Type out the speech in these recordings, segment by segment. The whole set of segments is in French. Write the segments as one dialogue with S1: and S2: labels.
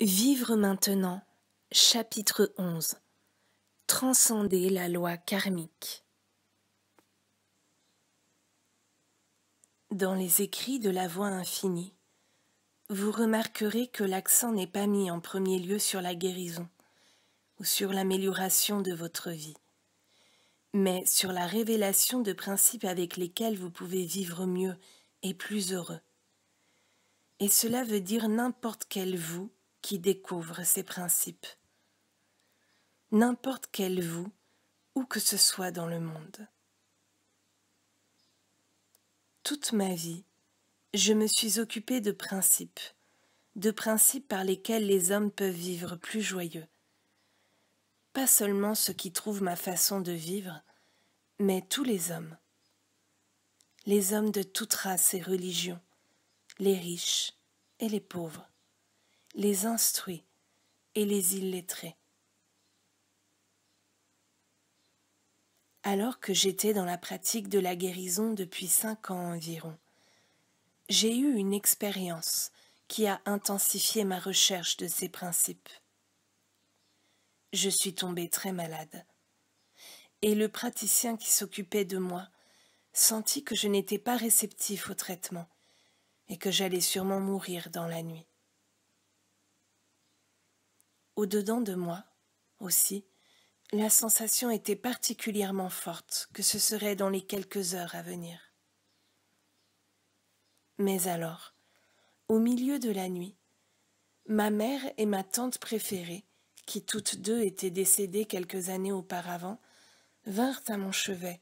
S1: Vivre maintenant, chapitre 11. Transcender la loi karmique. Dans les écrits de la voie infinie, vous remarquerez que l'accent n'est pas mis en premier lieu sur la guérison ou sur l'amélioration de votre vie, mais sur la révélation de principes avec lesquels vous pouvez vivre mieux et plus heureux. Et cela veut dire n'importe quel vous qui découvre ces principes. N'importe quel vous, où que ce soit dans le monde. Toute ma vie, je me suis occupée de principes par lesquels les hommes peuvent vivre plus joyeux. Pas seulement ceux qui trouvent ma façon de vivre, mais tous les hommes de toute race et religion, les riches et les pauvres, les instruits et les illettrés. Alors que j'étais dans la pratique de la guérison depuis 5 ans environ, j'ai eu une expérience qui a intensifié ma recherche de ces principes. Je suis tombée très malade, et le praticien qui s'occupait de moi sentit que je n'étais pas réceptif au traitement et que j'allais sûrement mourir dans la nuit. Au-dedans de moi, aussi, la sensation était particulièrement forte que ce serait dans les quelques heures à venir. Mais alors, au milieu de la nuit, ma mère et ma tante préférée, qui toutes deux étaient décédées quelques années auparavant, vinrent à mon chevet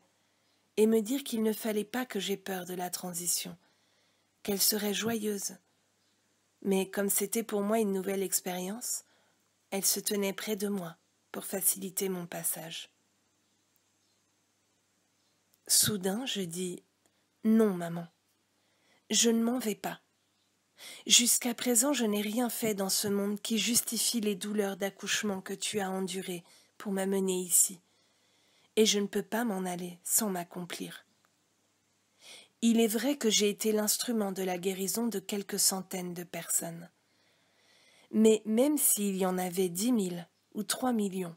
S1: et me dirent qu'il ne fallait pas que j'aie peur de la transition, qu'elle serait joyeuse. Mais comme c'était pour moi une nouvelle expérience, elles se tenaient près de moi pour faciliter mon passage. Soudain, je dis « Non, maman, je ne m'en vais pas. Jusqu'à présent, je n'ai rien fait dans ce monde qui justifie les douleurs d'accouchement que tu as endurées pour m'amener ici, et je ne peux pas m'en aller sans m'accomplir. Il est vrai que j'ai été l'instrument de la guérison de quelques centaines de personnes. Mais même s'il y en avait 10 000 ou 3 millions,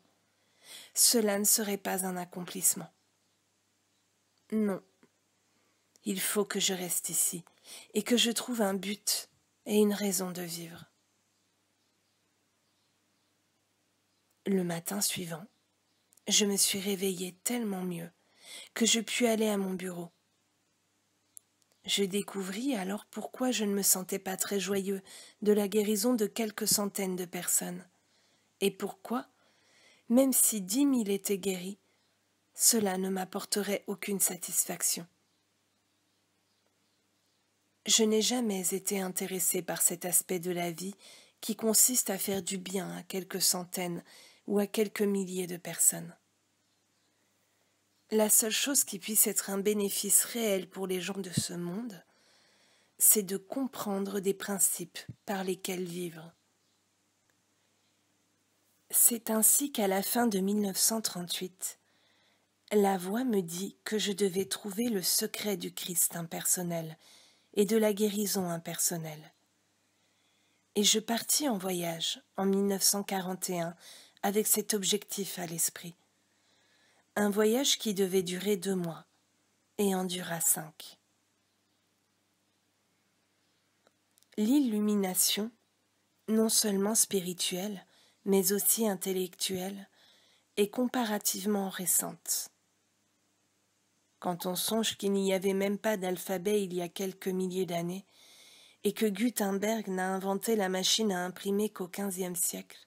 S1: cela ne serait pas un accomplissement. Non, il faut que je reste ici et que je trouve un but et une raison de vivre. Le matin suivant, je me suis réveillée tellement mieux que je pus aller à mon bureau. Je découvris alors pourquoi je ne me sentais pas très joyeux de la guérison de quelques centaines de personnes, et pourquoi, même si 10 000 étaient guéris, cela ne m'apporterait aucune satisfaction. Je n'ai jamais été intéressée par cet aspect de la vie qui consiste à faire du bien à quelques centaines ou à quelques milliers de personnes. La seule chose qui puisse être un bénéfice réel pour les gens de ce monde, c'est de comprendre des principes par lesquels vivre. C'est ainsi qu'à la fin de 1938, la voix me dit que je devais trouver le secret du Christ impersonnel et de la guérison impersonnelle. Et je partis en voyage en 1941 avec cet objectif à l'esprit. Un voyage qui devait durer 2 mois et en dura 5. L'illumination, non seulement spirituelle, mais aussi intellectuelle, est comparativement récente. Quand on songe qu'il n'y avait même pas d'alphabet il y a quelques milliers d'années, et que Gutenberg n'a inventé la machine à imprimer qu'au XVe siècle,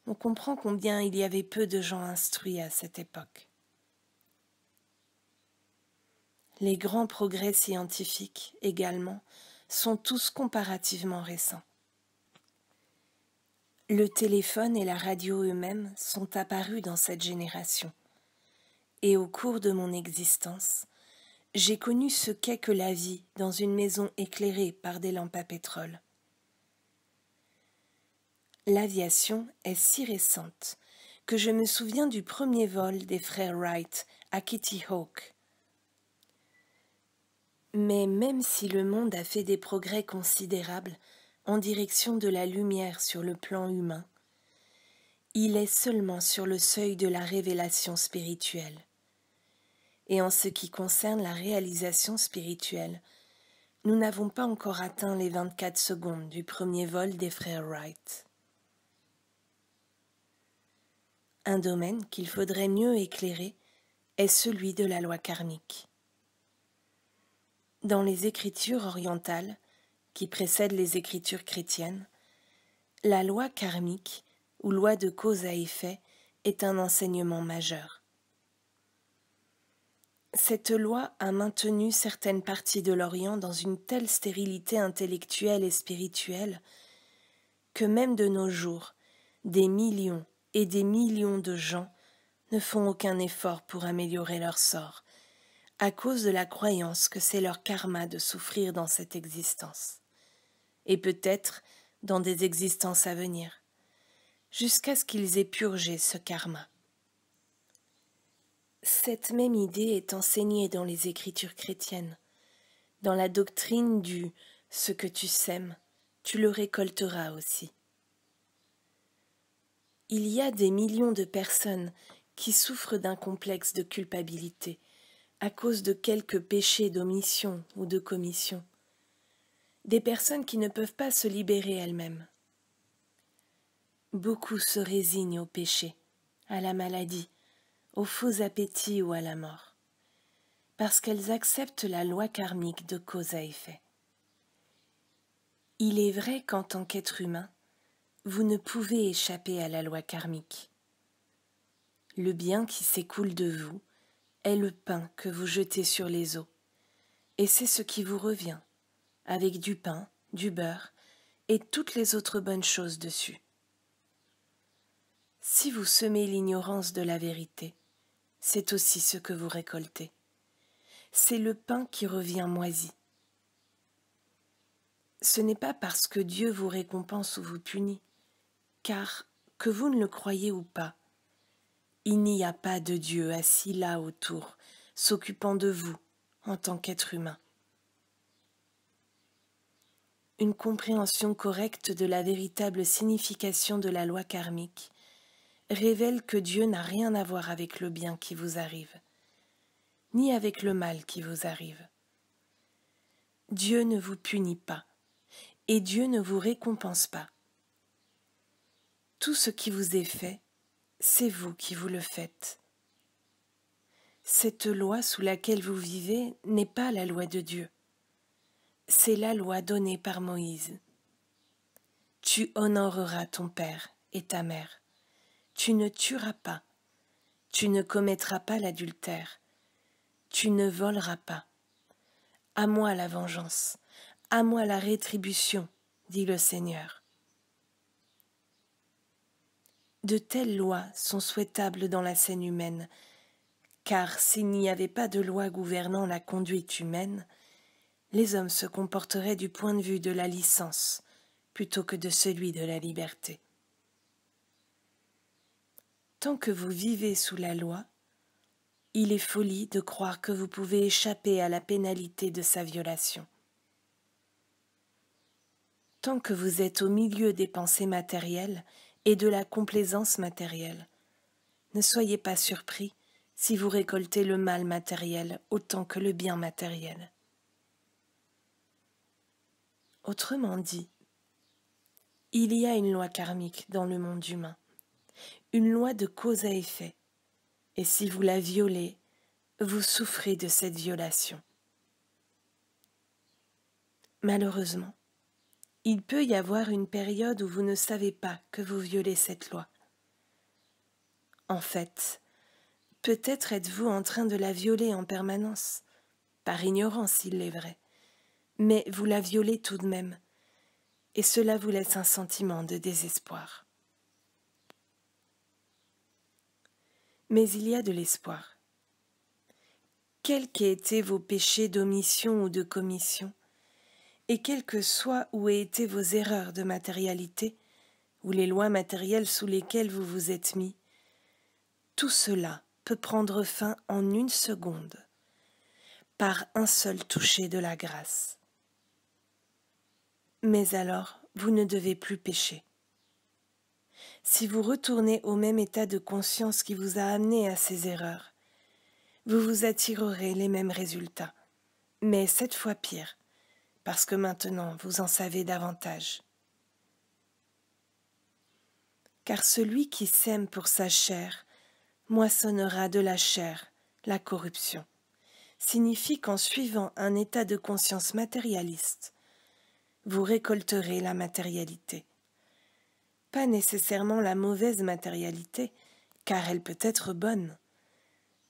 S1: on comprend combien il y avait peu de gens instruits à cette époque. Les grands progrès scientifiques, également, sont tous comparativement récents. Le téléphone et la radio eux-mêmes sont apparus dans cette génération. Et au cours de mon existence, j'ai connu ce qu'est que la vie dans une maison éclairée par des lampes à pétrole. L'aviation est si récente que je me souviens du premier vol des frères Wright à Kitty Hawk. Mais même si le monde a fait des progrès considérables en direction de la lumière sur le plan humain, il est seulement sur le seuil de la révélation spirituelle. Et en ce qui concerne la réalisation spirituelle, nous n'avons pas encore atteint les 24 secondes du premier vol des frères Wright. Un domaine qu'il faudrait mieux éclairer est celui de la loi karmique. Dans les écritures orientales, qui précèdent les écritures chrétiennes, la loi karmique, ou loi de cause à effet, est un enseignement majeur. Cette loi a maintenu certaines parties de l'Orient dans une telle stérilité intellectuelle et spirituelle que même de nos jours, des millions et des millions de gens ne font aucun effort pour améliorer leur sort, à cause de la croyance que c'est leur karma de souffrir dans cette existence, et peut-être dans des existences à venir, jusqu'à ce qu'ils aient purgé ce karma. Cette même idée est enseignée dans les écritures chrétiennes, dans la doctrine du « ce que tu sèmes, tu le récolteras aussi ». Il y a des millions de personnes qui souffrent d'un complexe de culpabilité à cause de quelques péchés d'omission ou de commission, des personnes qui ne peuvent pas se libérer elles-mêmes. Beaucoup se résignent au péché, à la maladie, aux faux appétits ou à la mort, parce qu'elles acceptent la loi karmique de cause à effet. Il est vrai qu'en tant qu'être humain, vous ne pouvez échapper à la loi karmique. Le bien qui s'écoule de vous est le pain que vous jetez sur les eaux, et c'est ce qui vous revient, avec du pain, du beurre et toutes les autres bonnes choses dessus. Si vous semez l'ignorance de la vérité, c'est aussi ce que vous récoltez. C'est le pain qui revient moisi. Ce n'est pas parce que Dieu vous récompense ou vous punit, car, que vous ne le croyez ou pas, il n'y a pas de Dieu assis là autour, s'occupant de vous en tant qu'être humain. Une compréhension correcte de la véritable signification de la loi karmique révèle que Dieu n'a rien à voir avec le bien qui vous arrive, ni avec le mal qui vous arrive. Dieu ne vous punit pas, et Dieu ne vous récompense pas. Tout ce qui vous est fait, c'est vous qui vous le faites. Cette loi sous laquelle vous vivez n'est pas la loi de Dieu. C'est la loi donnée par Moïse. Tu honoreras ton père et ta mère. Tu ne tueras pas. Tu ne commettras pas l'adultère. Tu ne voleras pas. À moi la vengeance, à moi la rétribution, dit le Seigneur. De telles lois sont souhaitables dans la scène humaine, car s'il n'y avait pas de loi gouvernant la conduite humaine, les hommes se comporteraient du point de vue de la licence plutôt que de celui de la liberté. Tant que vous vivez sous la loi, il est folie de croire que vous pouvez échapper à la pénalité de sa violation. Tant que vous êtes au milieu des pensées matérielles et de la complaisance matérielle, ne soyez pas surpris si vous récoltez le mal matériel autant que le bien matériel. Autrement dit, il y a une loi karmique dans le monde humain, une loi de cause à effet, et si vous la violez, vous souffrez de cette violation. Malheureusement, il peut y avoir une période où vous ne savez pas que vous violez cette loi. En fait, peut-être êtes-vous en train de la violer en permanence, par ignorance il est vrai, mais vous la violez tout de même, et cela vous laisse un sentiment de désespoir. Mais il y a de l'espoir. Quels qu'aient été vos péchés d'omission ou de commission, et quelles que soient où aient été vos erreurs de matérialité, ou les lois matérielles sous lesquelles vous vous êtes mis, tout cela peut prendre fin en une seconde, par un seul toucher de la grâce. Mais alors, vous ne devez plus pécher. Si vous retournez au même état de conscience qui vous a amené à ces erreurs, vous vous attirerez les mêmes résultats, mais cette fois pire, parce que maintenant vous en savez davantage. Car celui qui sème pour sa chair moissonnera de la chair la corruption, signifie qu'en suivant un état de conscience matérialiste, vous récolterez la matérialité. Pas nécessairement la mauvaise matérialité, car elle peut être bonne,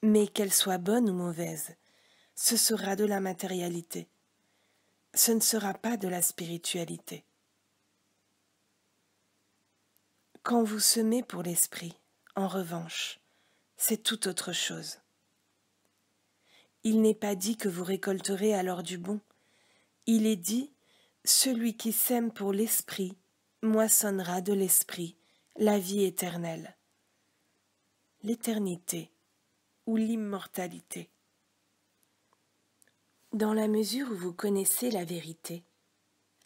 S1: mais qu'elle soit bonne ou mauvaise, ce sera de la matérialité. Ce ne sera pas de la spiritualité. Quand vous semez pour l'esprit, en revanche, c'est tout autre chose. Il n'est pas dit que vous récolterez alors du bon. Il est dit, celui qui sème pour l'esprit moissonnera de l'esprit la vie éternelle, l'éternité ou l'immortalité. Dans la mesure où vous connaissez la vérité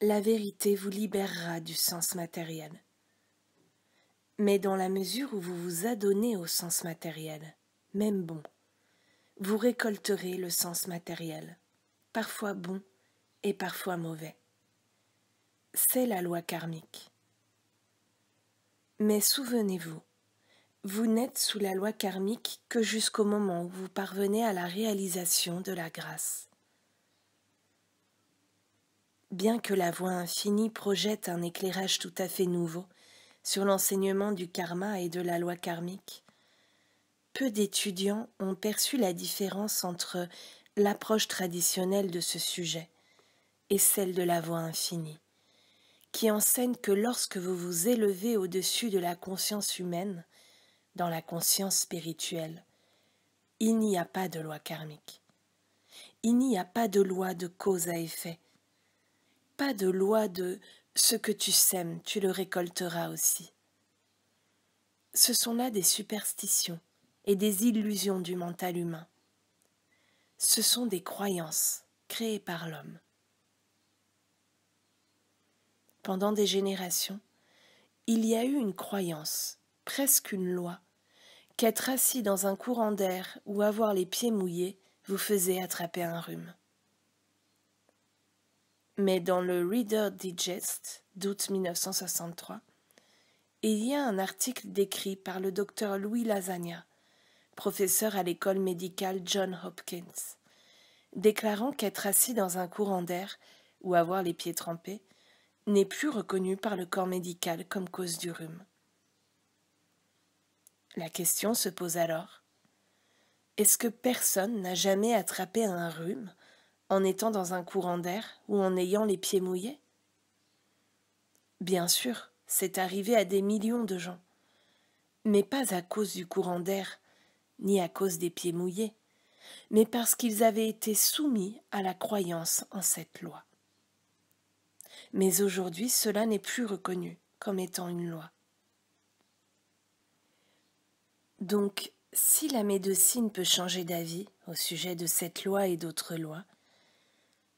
S1: vous libérera du sens matériel. Mais dans la mesure où vous vous adonnez au sens matériel, même bon, vous récolterez le sens matériel, parfois bon et parfois mauvais. C'est la loi karmique. Mais souvenez-vous, vous n'êtes sous la loi karmique que jusqu'au moment où vous parvenez à la réalisation de la grâce. Bien que la voie infinie projette un éclairage tout à fait nouveau sur l'enseignement du karma et de la loi karmique, peu d'étudiants ont perçu la différence entre l'approche traditionnelle de ce sujet et celle de la voie infinie, qui enseigne que lorsque vous vous élevez au-dessus de la conscience humaine, dans la conscience spirituelle, il n'y a pas de loi karmique. Il n'y a pas de loi de cause à effet, pas de loi de ce que tu sèmes, tu le récolteras aussi. Ce sont là des superstitions et des illusions du mental humain. Ce sont des croyances créées par l'homme. Pendant des générations, il y a eu une croyance, presque une loi, qu'être assis dans un courant d'air ou avoir les pieds mouillés vous faisait attraper un rhume. Mais dans le Reader Digest d'août 1963, il y a un article décrit par le docteur Louis Lasagna, professeur à l'école médicale Johns Hopkins, déclarant qu'être assis dans un courant d'air ou avoir les pieds trempés n'est plus reconnu par le corps médical comme cause du rhume. La question se pose alors, est-ce que personne n'a jamais attrapé un rhume en étant dans un courant d'air ou en ayant les pieds mouillés? Bien sûr, c'est arrivé à des millions de gens, mais pas à cause du courant d'air, ni à cause des pieds mouillés, mais parce qu'ils avaient été soumis à la croyance en cette loi. Mais aujourd'hui, cela n'est plus reconnu comme étant une loi. Donc, si la médecine peut changer d'avis au sujet de cette loi et d'autres lois,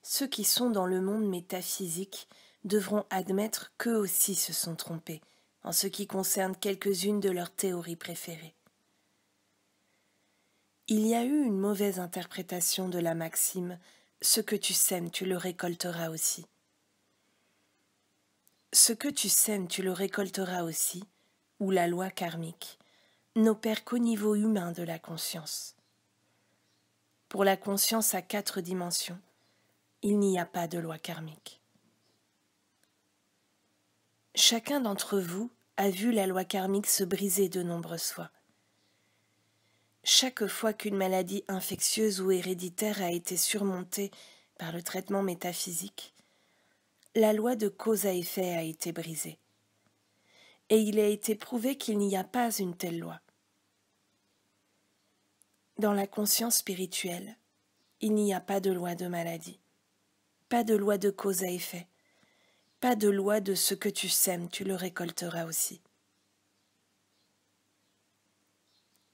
S1: ceux qui sont dans le monde métaphysique devront admettre qu'eux aussi se sont trompés en ce qui concerne quelques-unes de leurs théories préférées. Il y a eu une mauvaise interprétation de la maxime « ce que tu sèmes, tu le récolteras aussi ». Ce que tu sèmes, tu le récolteras aussi, ou la loi karmique, n'opère qu'au niveau humain de la conscience. Pour la conscience à 4 dimensions, il n'y a pas de loi karmique. Chacun d'entre vous a vu la loi karmique se briser de nombreuses fois. Chaque fois qu'une maladie infectieuse ou héréditaire a été surmontée par le traitement métaphysique, la loi de cause à effet a été brisée. Et il a été prouvé qu'il n'y a pas une telle loi. Dans la conscience spirituelle, il n'y a pas de loi de maladie, pas de loi de cause à effet, pas de loi de ce que tu sèmes, tu le récolteras aussi.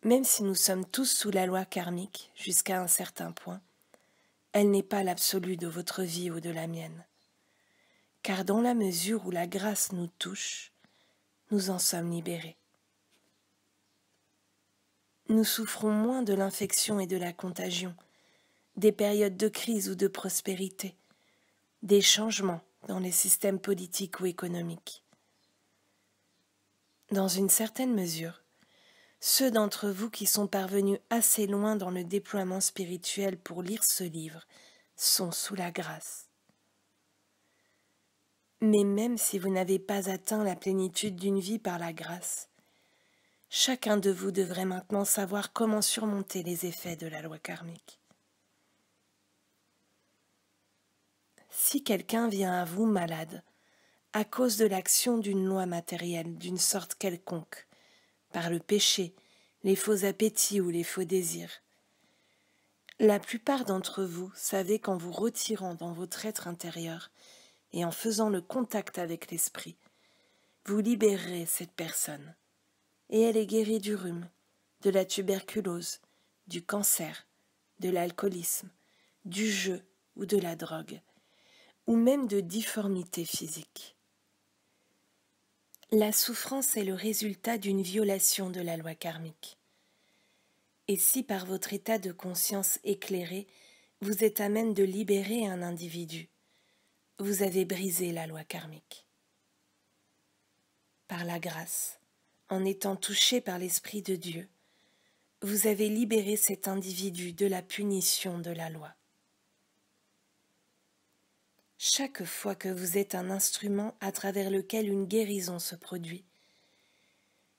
S1: Même si nous sommes tous sous la loi karmique jusqu'à un certain point, elle n'est pas l'absolu de votre vie ou de la mienne, car dans la mesure où la grâce nous touche, nous en sommes libérés. Nous souffrons moins de l'infection et de la contagion, des périodes de crise ou de prospérité, des changements dans les systèmes politiques ou économiques. Dans une certaine mesure, ceux d'entre vous qui sont parvenus assez loin dans le déploiement spirituel pour lire ce livre sont sous la grâce. Mais même si vous n'avez pas atteint la plénitude d'une vie par la grâce, chacun de vous devrait maintenant savoir comment surmonter les effets de la loi karmique. Si quelqu'un vient à vous malade, à cause de l'action d'une loi matérielle d'une sorte quelconque, par le péché, les faux appétits ou les faux désirs, la plupart d'entre vous savez qu'en vous retirant dans votre être intérieur et en faisant le contact avec l'esprit, vous libérerez cette personne, et elle est guérie du rhume, de la tuberculose, du cancer, de l'alcoolisme, du jeu ou de la drogue, ou même de difformités physiques. La souffrance est le résultat d'une violation de la loi karmique. Et si par votre état de conscience éclairé, vous êtes à même de libérer un individu, vous avez brisé la loi karmique. Par la grâce, en étant touché par l'Esprit de Dieu, vous avez libéré cet individu de la punition de la loi. Chaque fois que vous êtes un instrument à travers lequel une guérison se produit,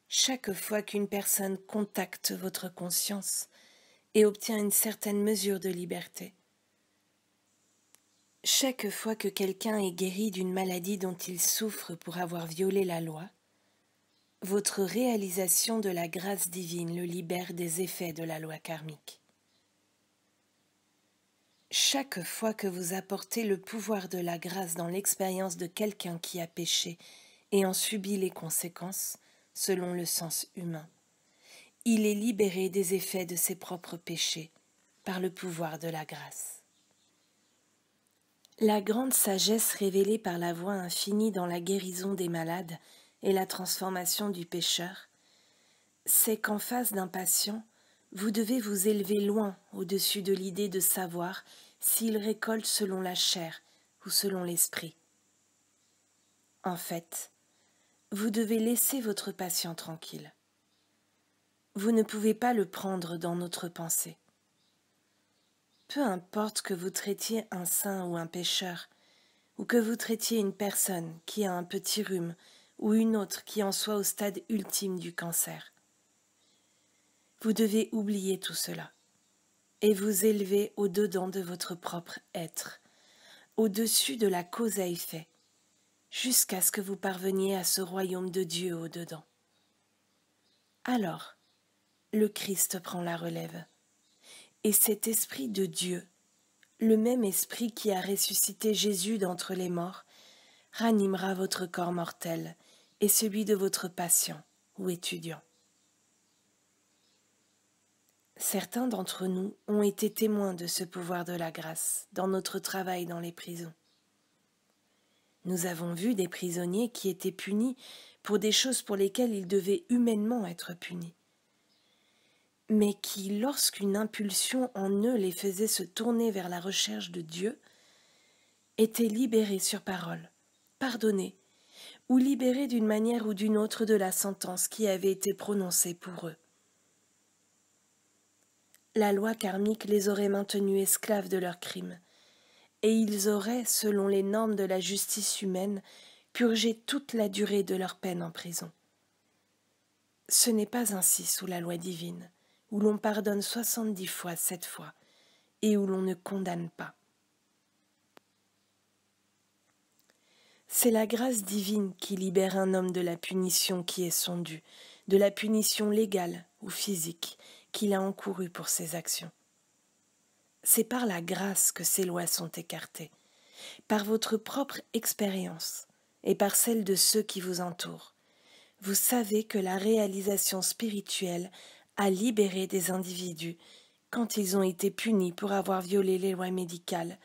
S1: chaque fois qu'une personne contacte votre conscience et obtient une certaine mesure de liberté, chaque fois que quelqu'un est guéri d'une maladie dont il souffre pour avoir violé la loi, votre réalisation de la grâce divine le libère des effets de la loi karmique. Chaque fois que vous apportez le pouvoir de la grâce dans l'expérience de quelqu'un qui a péché et en subit les conséquences, selon le sens humain, il est libéré des effets de ses propres péchés par le pouvoir de la grâce. La grande sagesse révélée par la voie infinie dans la guérison des malades et la transformation du pécheur, c'est qu'en face d'un patient, vous devez vous élever loin au-dessus de l'idée de savoir s'il récolte selon la chair ou selon l'esprit. En fait, vous devez laisser votre patient tranquille. Vous ne pouvez pas le prendre dans notre pensée. Peu importe que vous traitiez un saint ou un pécheur, ou que vous traitiez une personne qui a un petit rhume ou une autre qui en soit au stade ultime du cancer. Vous devez oublier tout cela et vous élever au-dedans de votre propre être, au-dessus de la cause à effet, jusqu'à ce que vous parveniez à ce royaume de Dieu au-dedans. Alors, le Christ prend la relève, et cet esprit de Dieu, le même esprit qui a ressuscité Jésus d'entre les morts, ranimera votre corps mortel et celui de votre patient ou étudiant. Certains d'entre nous ont été témoins de ce pouvoir de la grâce dans notre travail dans les prisons. Nous avons vu des prisonniers qui étaient punis pour des choses pour lesquelles ils devaient humainement être punis, mais qui, lorsqu'une impulsion en eux les faisait se tourner vers la recherche de Dieu, étaient libérés sur parole, pardonnés, ou libérés d'une manière ou d'une autre de la sentence qui avait été prononcée pour eux. La loi karmique les aurait maintenus esclaves de leurs crimes, et ils auraient, selon les normes de la justice humaine, purgé toute la durée de leur peine en prison. Ce n'est pas ainsi sous la loi divine, où l'on pardonne 70 fois 7 fois, et où l'on ne condamne pas. C'est la grâce divine qui libère un homme de la punition qui est son dû, de la punition légale ou physique qu'il a encourue pour ses actions. C'est par la grâce que ces lois sont écartées, par votre propre expérience et par celle de ceux qui vous entourent. Vous savez que la réalisation spirituelle a libéré des individus quand ils ont été punis pour avoir violé les lois médicales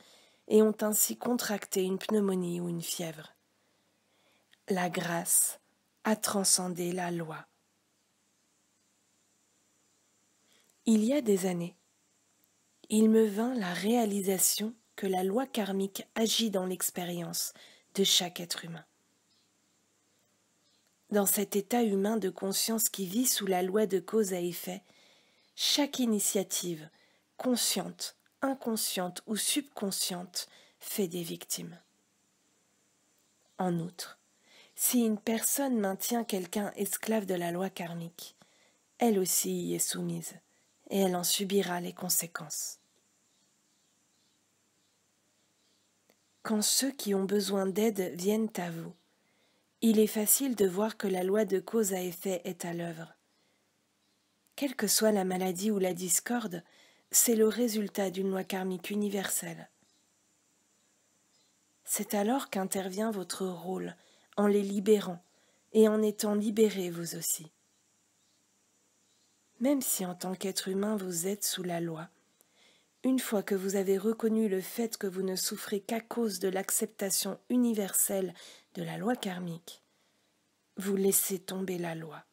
S1: et ont ainsi contracté une pneumonie ou une fièvre. La grâce a transcendé la loi. Il y a des années, il me vint la réalisation que la loi karmique agit dans l'expérience de chaque être humain. Dans cet état humain de conscience qui vit sous la loi de cause à effet, chaque initiative, consciente, inconsciente ou subconsciente, fait des victimes. En outre, si une personne maintient quelqu'un esclave de la loi karmique, elle aussi y est soumise, et elle en subira les conséquences. Quand ceux qui ont besoin d'aide viennent à vous, il est facile de voir que la loi de cause à effet est à l'œuvre. Quelle que soit la maladie ou la discorde, c'est le résultat d'une loi karmique universelle. C'est alors qu'intervient votre rôle, en les libérant et en étant libérés vous aussi. Même si en tant qu'être humain vous êtes sous la loi, une fois que vous avez reconnu le fait que vous ne souffrez qu'à cause de l'acceptation universelle de la loi karmique, vous laissez tomber la loi.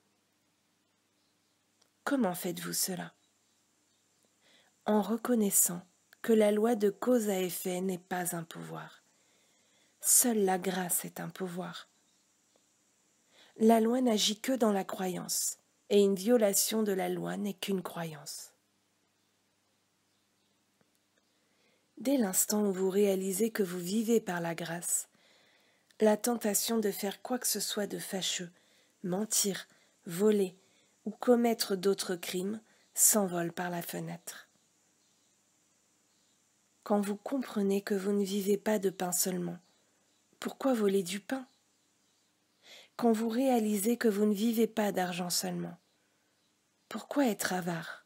S1: Comment faites-vous cela? En reconnaissant que la loi de cause à effet n'est pas un pouvoir. Seule la grâce est un pouvoir. La loi n'agit que dans la croyance, et une violation de la loi n'est qu'une croyance. Dès l'instant où vous réalisez que vous vivez par la grâce, la tentation de faire quoi que ce soit de fâcheux, mentir, voler ou commettre d'autres crimes s'envole par la fenêtre. Quand vous comprenez que vous ne vivez pas de pain seulement, pourquoi voler du pain? Quand vous réalisez que vous ne vivez pas d'argent seulement, pourquoi être avare?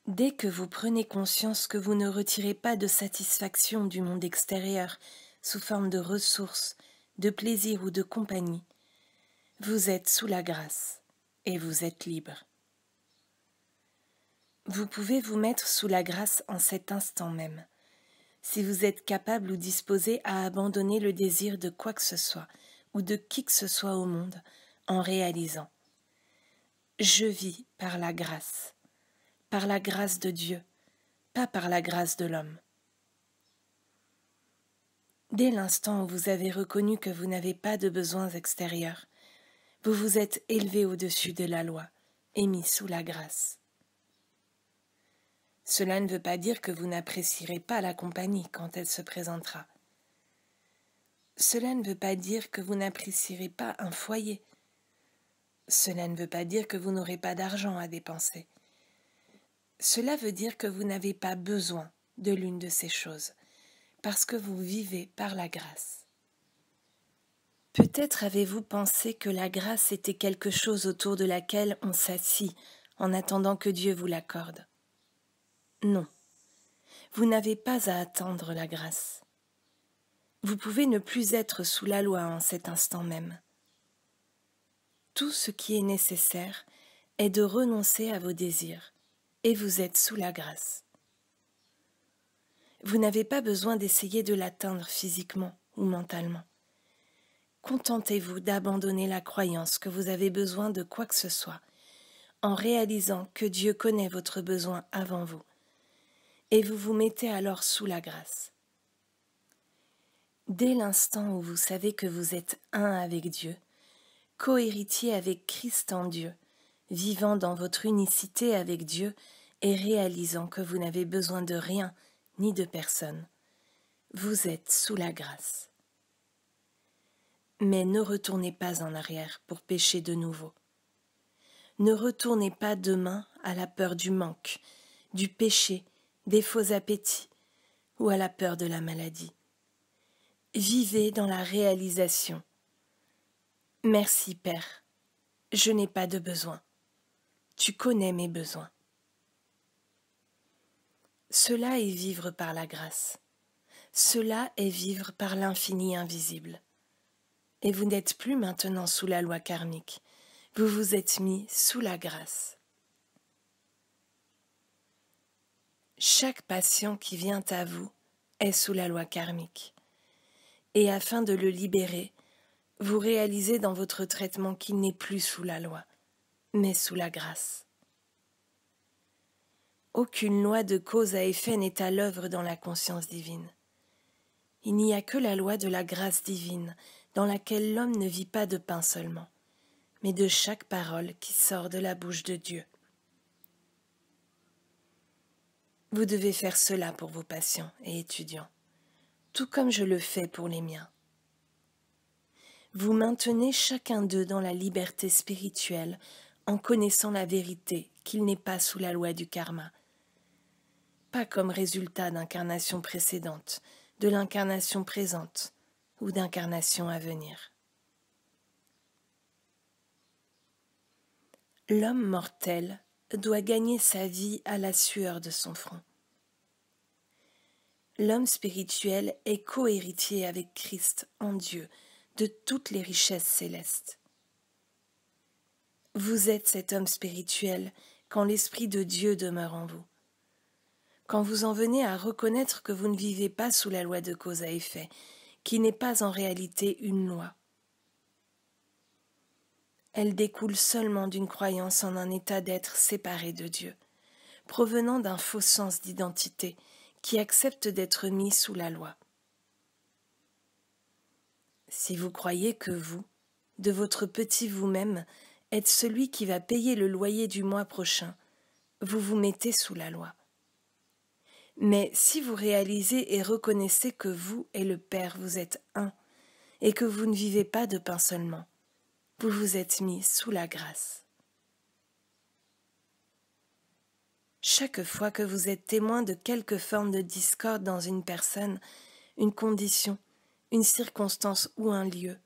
S1: Dès que vous prenez conscience que vous ne retirez pas de satisfaction du monde extérieur sous forme de ressources, de plaisir ou de compagnie, vous êtes sous la grâce et vous êtes libre. Vous pouvez vous mettre sous la grâce en cet instant même, si vous êtes capable ou disposé à abandonner le désir de quoi que ce soit ou de qui que ce soit au monde en réalisant « Je vis par la grâce de Dieu, pas par la grâce de l'homme. » Dès l'instant où vous avez reconnu que vous n'avez pas de besoins extérieurs, vous vous êtes élevé au-dessus de la loi et mis sous la grâce. Cela ne veut pas dire que vous n'apprécierez pas la compagnie quand elle se présentera. Cela ne veut pas dire que vous n'apprécierez pas un foyer. Cela ne veut pas dire que vous n'aurez pas d'argent à dépenser. Cela veut dire que vous n'avez pas besoin de l'une de ces choses, parce que vous vivez par la grâce. Peut-être avez-vous pensé que la grâce était quelque chose autour de laquelle on s'assit en attendant que Dieu vous l'accorde. Non, vous n'avez pas à attendre la grâce. Vous pouvez ne plus être sous la loi en cet instant même. Tout ce qui est nécessaire est de renoncer à vos désirs, et vous êtes sous la grâce. Vous n'avez pas besoin d'essayer de l'atteindre physiquement ou mentalement. Contentez-vous d'abandonner la croyance que vous avez besoin de quoi que ce soit, en réalisant que Dieu connaît votre besoin avant vous, et vous vous mettez alors sous la grâce. Dès l'instant où vous savez que vous êtes un avec Dieu, co-héritier avec Christ en Dieu, vivant dans votre unicité avec Dieu et réalisant que vous n'avez besoin de rien ni de personne, vous êtes sous la grâce. Mais ne retournez pas en arrière pour pécher de nouveau. Ne retournez pas demain à la peur du manque, du péché, des faux appétits ou à la peur de la maladie. Vivez dans la réalisation. Merci Père, je n'ai pas de besoin. Tu connais mes besoins. Cela est vivre par la grâce. Cela est vivre par l'infini invisible. Et vous n'êtes plus maintenant sous la loi karmique. Vous vous êtes mis sous la grâce. Chaque patient qui vient à vous est sous la loi karmique. Et afin de le libérer, vous réalisez dans votre traitement qu'il n'est plus sous la loi, mais sous la grâce. Aucune loi de cause à effet n'est à l'œuvre dans la conscience divine. Il n'y a que la loi de la grâce divine, dans laquelle l'homme ne vit pas de pain seulement, mais de chaque parole qui sort de la bouche de Dieu. Vous devez faire cela pour vos patients et étudiants, tout comme je le fais pour les miens. Vous maintenez chacun d'eux dans la liberté spirituelle en connaissant la vérité qu'il n'est pas sous la loi du karma, pas comme résultat d'incarnations précédentes, de l'incarnation présente ou d'incarnation à venir. L'homme mortel doit gagner sa vie à la sueur de son front. L'homme spirituel est co-héritier avec Christ en Dieu de toutes les richesses célestes. Vous êtes cet homme spirituel quand l'Esprit de Dieu demeure en vous. Quand vous en venez à reconnaître que vous ne vivez pas sous la loi de cause à effet, qui n'est pas en réalité une loi. Elle découle seulement d'une croyance en un état d'être séparé de Dieu, provenant d'un faux sens d'identité qui accepte d'être mis sous la loi. Si vous croyez que vous, de votre petit vous-même, êtes celui qui va payer le loyer du mois prochain, vous vous mettez sous la loi. Mais si vous réalisez et reconnaissez que vous et le Père vous êtes un, et que vous ne vivez pas de pain seulement, vous vous êtes mis sous la grâce. Chaque fois que vous êtes témoin de quelque forme de discorde dans une personne, une condition, une circonstance ou un lieu,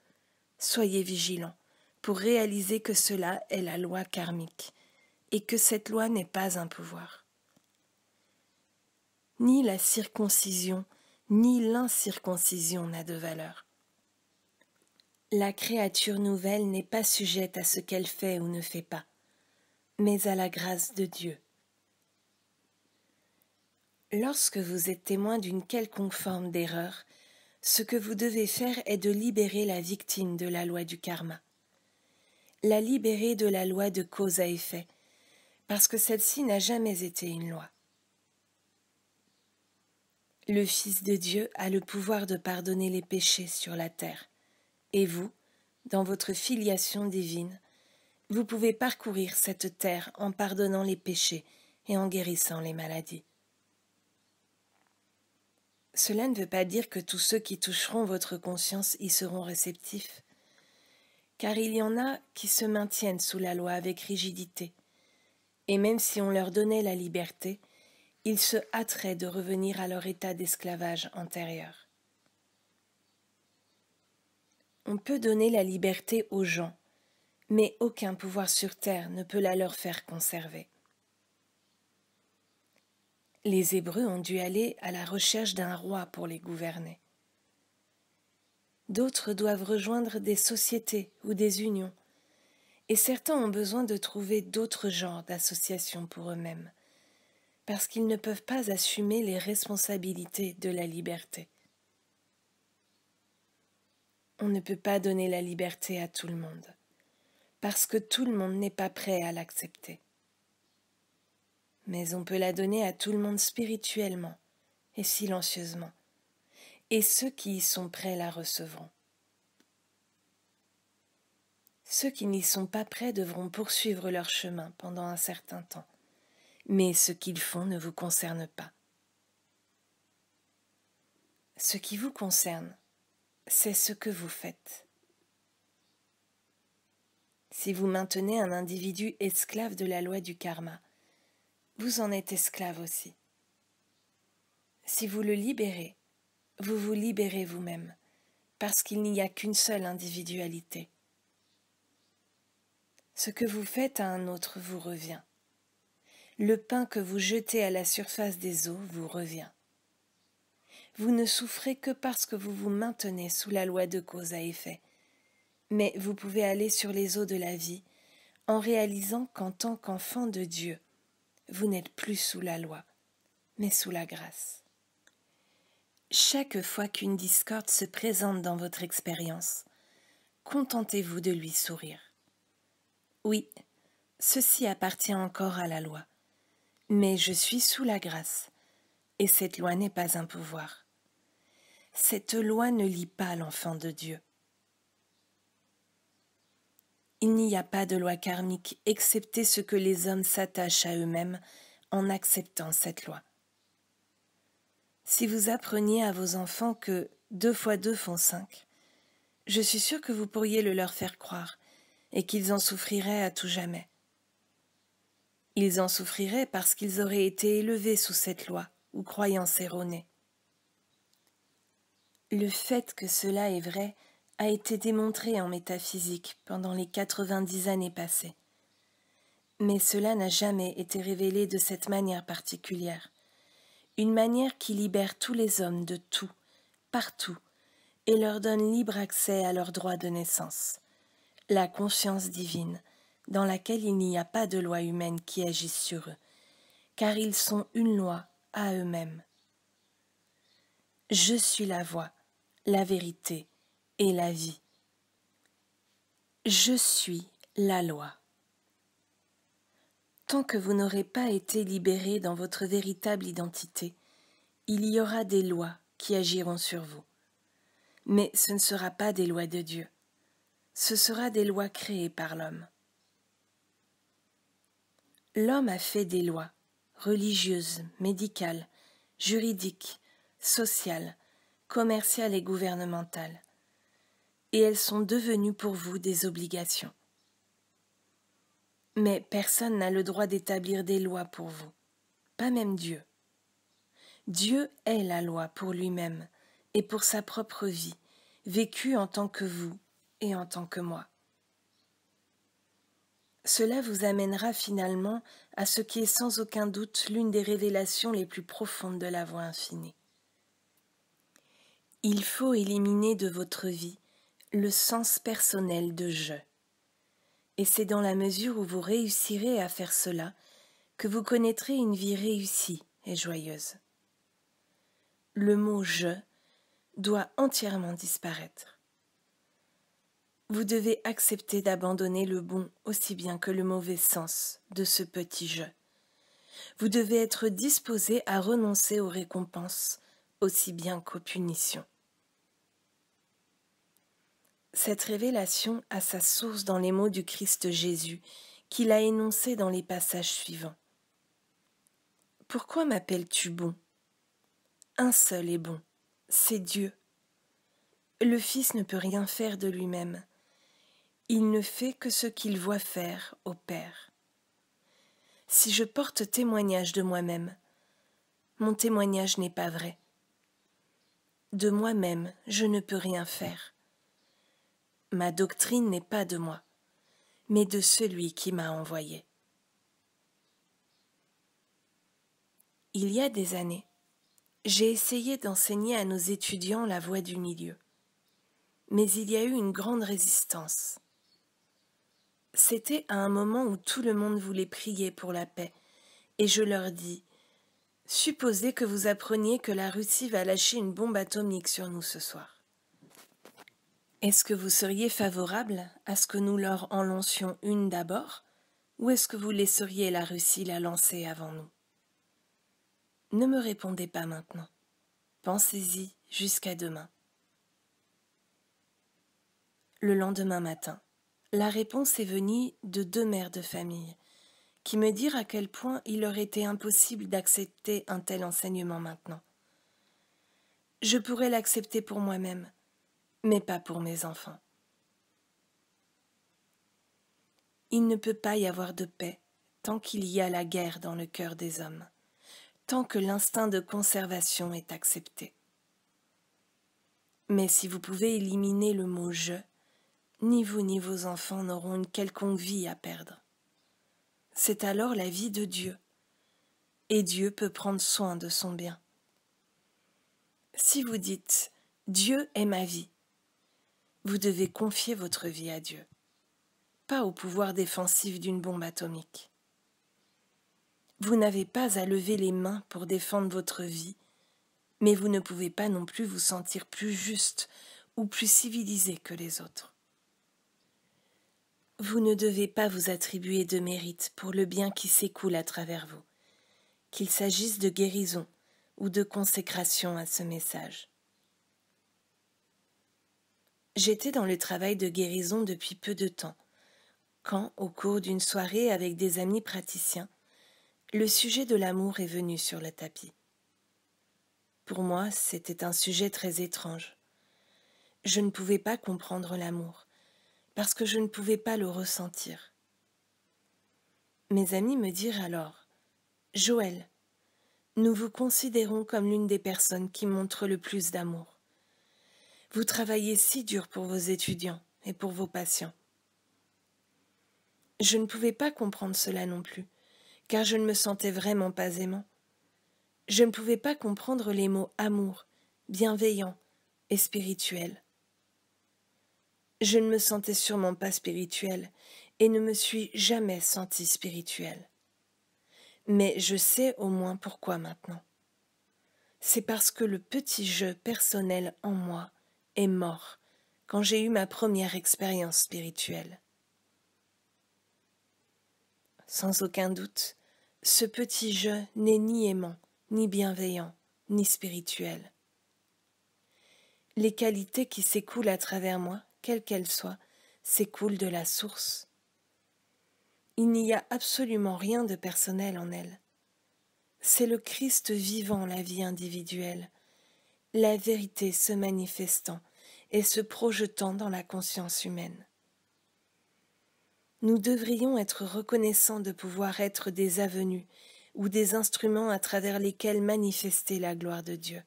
S1: soyez vigilant pour réaliser que cela est la loi karmique et que cette loi n'est pas un pouvoir. Ni la circoncision, ni l'incirconcision n'a de valeur. La créature nouvelle n'est pas sujette à ce qu'elle fait ou ne fait pas, mais à la grâce de Dieu. Lorsque vous êtes témoin d'une quelconque forme d'erreur, ce que vous devez faire est de libérer la victime de la loi du karma. La libérer de la loi de cause à effet, parce que celle-ci n'a jamais été une loi. Le Fils de Dieu a le pouvoir de pardonner les péchés sur la terre, et vous, dans votre filiation divine, vous pouvez parcourir cette terre en pardonnant les péchés et en guérissant les maladies. Cela ne veut pas dire que tous ceux qui toucheront votre conscience y seront réceptifs, car il y en a qui se maintiennent sous la loi avec rigidité, et même si on leur donnait la liberté, ils se hâteraient de revenir à leur état d'esclavage antérieur. On peut donner la liberté aux gens, mais aucun pouvoir sur terre ne peut la leur faire conserver. Les Hébreux ont dû aller à la recherche d'un roi pour les gouverner. D'autres doivent rejoindre des sociétés ou des unions, et certains ont besoin de trouver d'autres genres d'associations pour eux-mêmes, parce qu'ils ne peuvent pas assumer les responsabilités de la liberté. On ne peut pas donner la liberté à tout le monde, parce que tout le monde n'est pas prêt à l'accepter. Mais on peut la donner à tout le monde spirituellement et silencieusement, et ceux qui y sont prêts la recevront. Ceux qui n'y sont pas prêts devront poursuivre leur chemin pendant un certain temps, mais ce qu'ils font ne vous concerne pas. Ce qui vous concerne, c'est ce que vous faites. Si vous maintenez un individu esclave de la loi du karma, vous en êtes esclave aussi. Si vous le libérez, vous vous libérez vous-même, parce qu'il n'y a qu'une seule individualité. Ce que vous faites à un autre vous revient. Le pain que vous jetez à la surface des eaux vous revient. Vous ne souffrez que parce que vous vous maintenez sous la loi de cause à effet, mais vous pouvez aller sur les eaux de la vie en réalisant qu'en tant qu'enfant de Dieu, vous n'êtes plus sous la loi, mais sous la grâce. Chaque fois qu'une discorde se présente dans votre expérience, contentez-vous de lui sourire. Oui, ceci appartient encore à la loi, mais je suis sous la grâce, et cette loi n'est pas un pouvoir. Cette loi ne lie pas l'enfant de Dieu. Il n'y a pas de loi karmique excepté ce que les hommes s'attachent à eux-mêmes en acceptant cette loi. Si vous appreniez à vos enfants que 2 fois 2 font 5, je suis sûre que vous pourriez le leur faire croire et qu'ils en souffriraient à tout jamais. Ils en souffriraient parce qu'ils auraient été élevés sous cette loi ou croyance erronée. Le fait que cela est vrai a été démontré en métaphysique pendant les 90 années passées. Mais cela n'a jamais été révélé de cette manière particulière, une manière qui libère tous les hommes de tout, partout, et leur donne libre accès à leur droit de naissance, la conscience divine, dans laquelle il n'y a pas de loi humaine qui agisse sur eux, car ils sont une loi à eux-mêmes. Je suis la voie, la vérité et la vie. Je suis la loi. Tant que vous n'aurez pas été libéré dans votre véritable identité, il y aura des lois qui agiront sur vous. Mais ce ne sera pas des lois de Dieu. Ce sera des lois créées par l'homme. L'homme a fait des lois religieuses, médicales, juridiques, sociales, commerciales et gouvernementales, et elles sont devenues pour vous des obligations. Mais personne n'a le droit d'établir des lois pour vous, pas même Dieu. Dieu est la loi pour lui-même et pour sa propre vie, vécue en tant que vous et en tant que moi. Cela vous amènera finalement à ce qui est sans aucun doute l'une des révélations les plus profondes de la voie infinie. Il faut éliminer de votre vie le sens personnel de « je ». Et c'est dans la mesure où vous réussirez à faire cela que vous connaîtrez une vie réussie et joyeuse. Le mot « je » doit entièrement disparaître. Vous devez accepter d'abandonner le bon aussi bien que le mauvais sens de ce petit « je ». Vous devez être disposé à renoncer aux récompenses aussi bien qu'aux punitions. Cette révélation a sa source dans les mots du Christ Jésus qu'il a énoncés dans les passages suivants. « Pourquoi m'appelles-tu bon ? Un seul est bon, c'est Dieu. Le Fils ne peut rien faire de lui-même. Il ne fait que ce qu'il voit faire au Père. Si je porte témoignage de moi-même, mon témoignage n'est pas vrai. De moi-même, je ne peux rien faire. Ma doctrine n'est pas de moi, mais de celui qui m'a envoyé. » Il y a des années, j'ai essayé d'enseigner à nos étudiants la voie du milieu, mais il y a eu une grande résistance. C'était à un moment où tout le monde voulait prier pour la paix, et je leur dis « Supposez que vous appreniez que la Russie va lâcher une bombe atomique sur nous ce soir. Est-ce que vous seriez favorable à ce que nous leur en lancions une d'abord, ou est-ce que vous laisseriez la Russie la lancer avant nous? Ne me répondez pas maintenant. Pensez-y jusqu'à demain. » Le lendemain matin, la réponse est venue de 2 mères de famille qui me dirent à quel point il leur était impossible d'accepter un tel enseignement maintenant. Je pourrais l'accepter pour moi-même, mais pas pour mes enfants. Il ne peut pas y avoir de paix tant qu'il y a la guerre dans le cœur des hommes, tant que l'instinct de conservation est accepté. Mais si vous pouvez éliminer le mot « je », ni vous ni vos enfants n'auront une quelconque vie à perdre. C'est alors la vie de Dieu, et Dieu peut prendre soin de son bien. Si vous dites « Dieu est ma vie », vous devez confier votre vie à Dieu, pas au pouvoir défensif d'une bombe atomique. Vous n'avez pas à lever les mains pour défendre votre vie, mais vous ne pouvez pas non plus vous sentir plus juste ou plus civilisé que les autres. Vous ne devez pas vous attribuer de mérite pour le bien qui s'écoule à travers vous, qu'il s'agisse de guérison ou de consécration à ce message. J'étais dans le travail de guérison depuis peu de temps, quand, au cours d'une soirée avec des amis praticiens, le sujet de l'amour est venu sur le tapis. Pour moi, c'était un sujet très étrange. Je ne pouvais pas comprendre l'amour, parce que je ne pouvais pas le ressentir. Mes amis me dirent alors, « Joël, nous vous considérons comme l'une des personnes qui montrent le plus d'amour. Vous travaillez si dur pour vos étudiants et pour vos patients. » Je ne pouvais pas comprendre cela non plus, car je ne me sentais vraiment pas aimant. Je ne pouvais pas comprendre les mots amour, bienveillant et spirituel. Je ne me sentais sûrement pas spirituelle et ne me suis jamais sentie spirituelle. Mais je sais au moins pourquoi maintenant. C'est parce que le petit je personnel en moi est mort quand j'ai eu ma première expérience spirituelle. Sans aucun doute, ce petit je n'est ni aimant, ni bienveillant, ni spirituel. Les qualités qui s'écoulent à travers moi, quelles qu'elles soient, s'écoulent de la source. Il n'y a absolument rien de personnel en elle. C'est le Christ vivant la vie individuelle, la vérité se manifestant et se projetant dans la conscience humaine. Nous devrions être reconnaissants de pouvoir être des avenues ou des instruments à travers lesquels manifester la gloire de Dieu.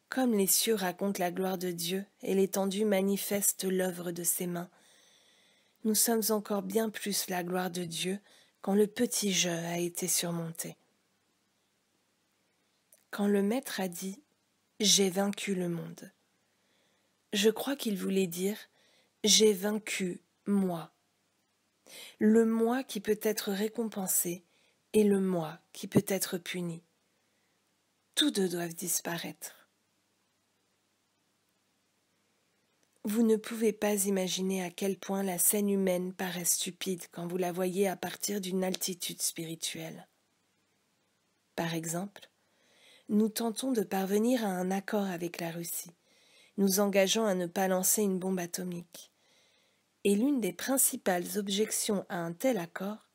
S1: Comme les cieux racontent la gloire de Dieu et l'étendue manifeste l'œuvre de ses mains, nous sommes encore bien plus la gloire de Dieu quand le petit je a été surmonté. Quand le Maître a dit « J'ai vaincu le monde », je crois qu'il voulait dire « J'ai vaincu moi ». Le moi qui peut être récompensé et le moi qui peut être puni. Tous deux doivent disparaître. Vous ne pouvez pas imaginer à quel point la scène humaine paraît stupide quand vous la voyez à partir d'une altitude spirituelle. Par exemple, nous tentons de parvenir à un accord avec la Russie, nous engageant à ne pas lancer une bombe atomique. Et l'une des principales objections à un tel accord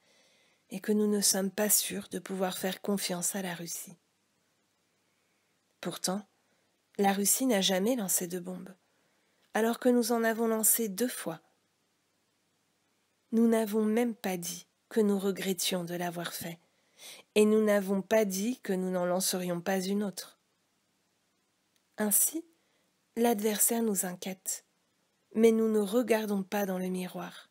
S1: est que nous ne sommes pas sûrs de pouvoir faire confiance à la Russie. Pourtant, la Russie n'a jamais lancé de bombe, alors que nous en avons lancé 2 fois. Nous n'avons même pas dit que nous regrettions de l'avoir fait, et nous n'avons pas dit que nous n'en lancerions pas une autre. Ainsi, l'adversaire nous inquiète, mais nous ne regardons pas dans le miroir.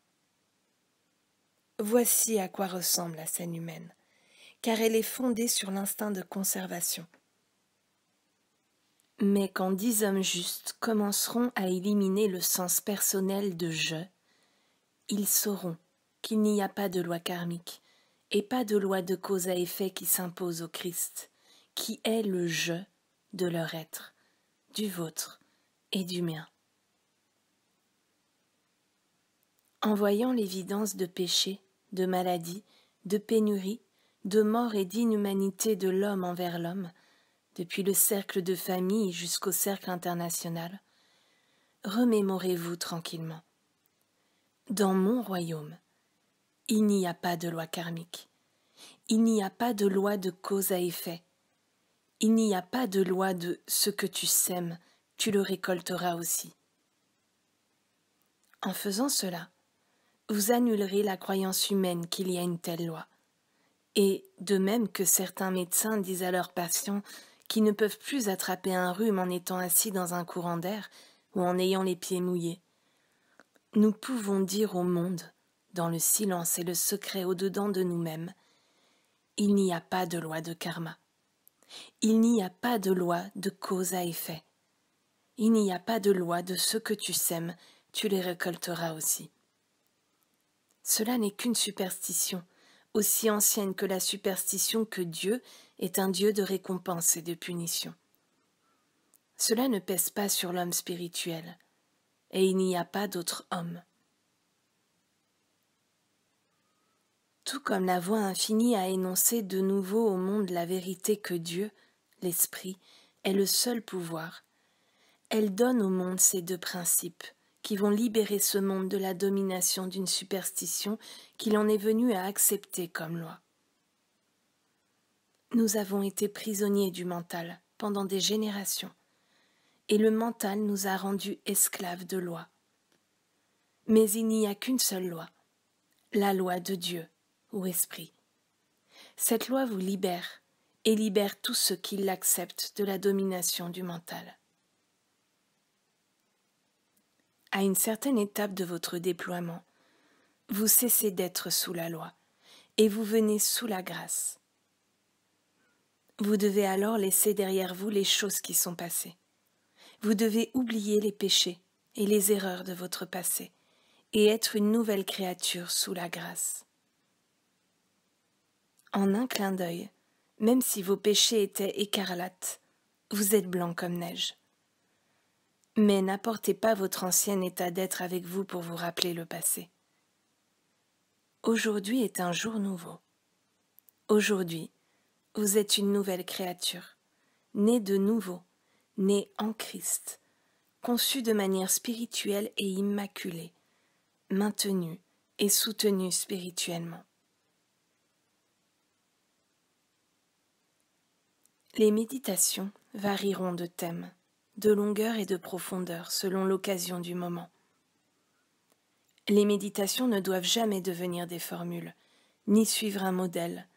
S1: Voici à quoi ressemble la scène humaine, car elle est fondée sur l'instinct de conservation. Mais quand 10 hommes justes commenceront à éliminer le sens personnel de « je », ils sauront qu'il n'y a pas de loi karmique et pas de loi de cause à effet qui s'impose au Christ, qui est le « je » de leur être, du vôtre et du mien. En voyant l'évidence de péché, de maladie, de pénurie, de mort et d'inhumanité de l'homme envers l'homme, depuis le cercle de famille jusqu'au cercle international, remémorez-vous tranquillement. Dans mon royaume, il n'y a pas de loi karmique, il n'y a pas de loi de cause à effet, il n'y a pas de loi de ce que tu sèmes, tu le récolteras aussi. En faisant cela, vous annulerez la croyance humaine qu'il y a une telle loi. Et de même que certains médecins disent à leurs patients qui ne peuvent plus attraper un rhume en étant assis dans un courant d'air ou en ayant les pieds mouillés, nous pouvons dire au monde, dans le silence et le secret au-dedans de nous-mêmes, il n'y a pas de loi de karma. Il n'y a pas de loi de cause à effet. Il n'y a pas de loi de ce que tu sèmes, tu les récolteras aussi. Cela n'est qu'une superstition aussi ancienne que la superstition que Dieu est un Dieu de récompense et de punition. Cela ne pèse pas sur l'homme spirituel, et il n'y a pas d'autre homme. Tout comme la voix infinie a énoncé de nouveau au monde la vérité que Dieu, l'Esprit, est le seul pouvoir, elle donne au monde ces deux principes qui vont libérer ce monde de la domination d'une superstition qu'il en est venu à accepter comme loi. Nous avons été prisonniers du mental pendant des générations, et le mental nous a rendus esclaves de loi. Mais il n'y a qu'une seule loi, la loi de Dieu ou Esprit. Cette loi vous libère et libère tous ceux qui l'acceptent de la domination du mental. À une certaine étape de votre déploiement, vous cessez d'être sous la loi et vous venez sous la grâce. Vous devez alors laisser derrière vous les choses qui sont passées. Vous devez oublier les péchés et les erreurs de votre passé et être une nouvelle créature sous la grâce. En un clin d'œil, même si vos péchés étaient écarlates, vous êtes blanc comme neige. Mais n'apportez pas votre ancien état d'être avec vous pour vous rappeler le passé. Aujourd'hui est un jour nouveau. Aujourd'hui, vous êtes une nouvelle créature, née de nouveau, née en Christ, conçue de manière spirituelle et immaculée, maintenue et soutenue spirituellement. Les méditations varieront de thème, de longueur et de profondeur selon l'occasion du moment. Les méditations ne doivent jamais devenir des formules, ni suivre un modèle,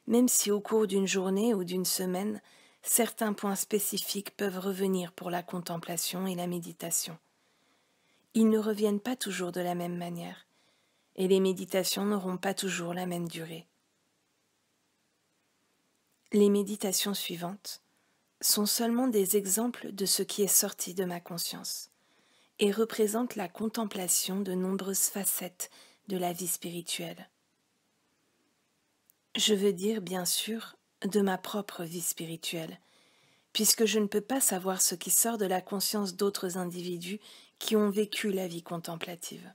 S1: même si au cours d'une journée ou d'une semaine, certains points spécifiques peuvent revenir pour la contemplation et la méditation. Ils ne reviennent pas toujours de la même manière, et les méditations n'auront pas toujours la même durée. Les méditations suivantes sont seulement des exemples de ce qui est sorti de ma conscience et représentent la contemplation de nombreuses facettes de la vie spirituelle. Je veux dire, bien sûr, de ma propre vie spirituelle, puisque je ne peux pas savoir ce qui sort de la conscience d'autres individus qui ont vécu la vie contemplative.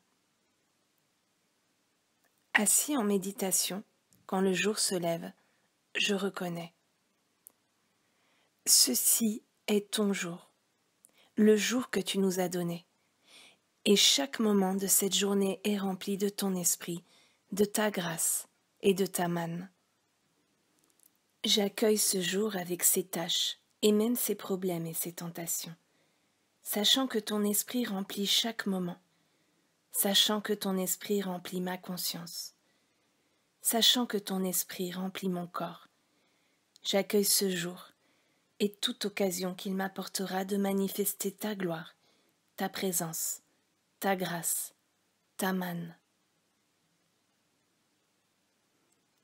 S1: Assis en méditation, quand le jour se lève, je reconnais. Ceci est ton jour, le jour que tu nous as donné, et chaque moment de cette journée est rempli de ton esprit, de ta grâce et de ta manne. J'accueille ce jour avec ses tâches et même ses problèmes et ses tentations, sachant que ton esprit remplit chaque moment, sachant que ton esprit remplit ma conscience, sachant que ton esprit remplit mon corps. J'accueille ce jour et toute occasion qu'il m'apportera de manifester ta gloire, ta présence, ta grâce, ta manne.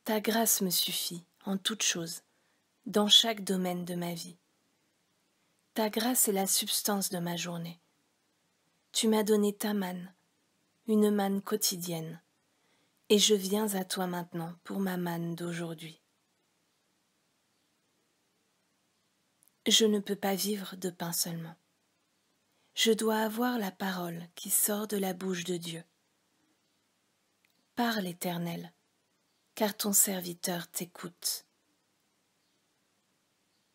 S1: Ta grâce me suffit en toutes choses, dans chaque domaine de ma vie. Ta grâce est la substance de ma journée. Tu m'as donné ta manne, une manne quotidienne, et je viens à toi maintenant pour ma manne d'aujourd'hui. Je ne peux pas vivre de pain seulement. Je dois avoir la parole qui sort de la bouche de Dieu. Parle, Éternel, car ton serviteur t'écoute.